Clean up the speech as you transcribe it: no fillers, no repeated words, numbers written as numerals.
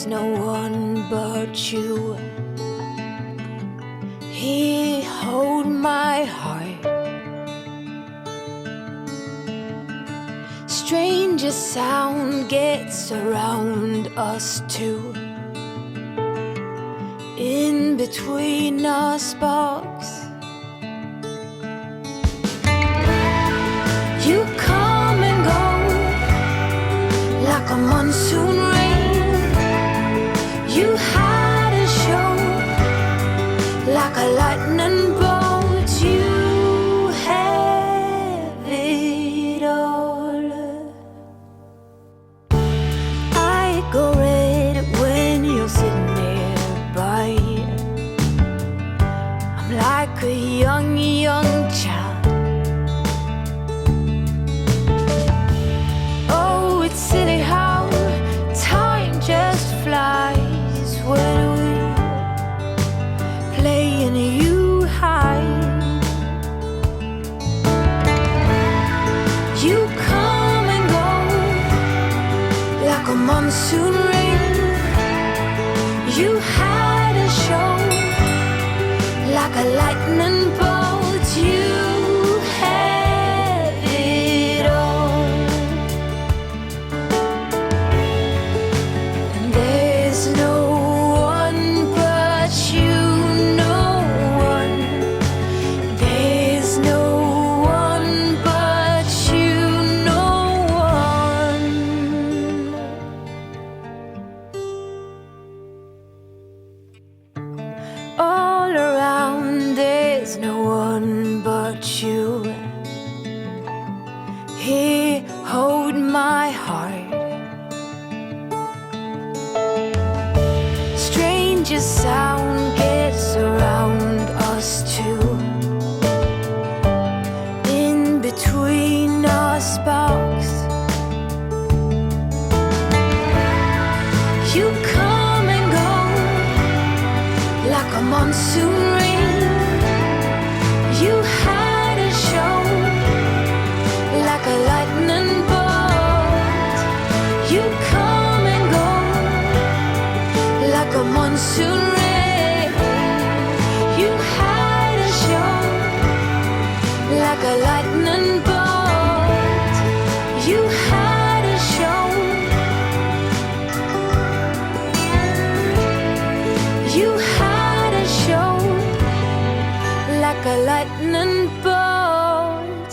no one but you. Here, hold my heart. Stranger sound gets around us two. In between our sparks, you come and go like a monsoon rain. You hide and show like a lightning bolt. You have it all. I go red when you're sitting nearby. I'm like a young child. Oh, it's silly how time just flies when we play and you hide. You come and go like a monsoon rain. You hide and show like a lightning bolt. You have it all. And there's no one but you, no one. There's no one but you, no one. All around, there's no one but you. Here, hold my heart. Stranger sound gets around us too. In between our sparks, you come and go like a monsoon rain. You hide and show like a lightning bolt. You come and go like a monsoon rain. You hide and show like a lightning bolt. You hide and show. You hide and show like a lightning bolt.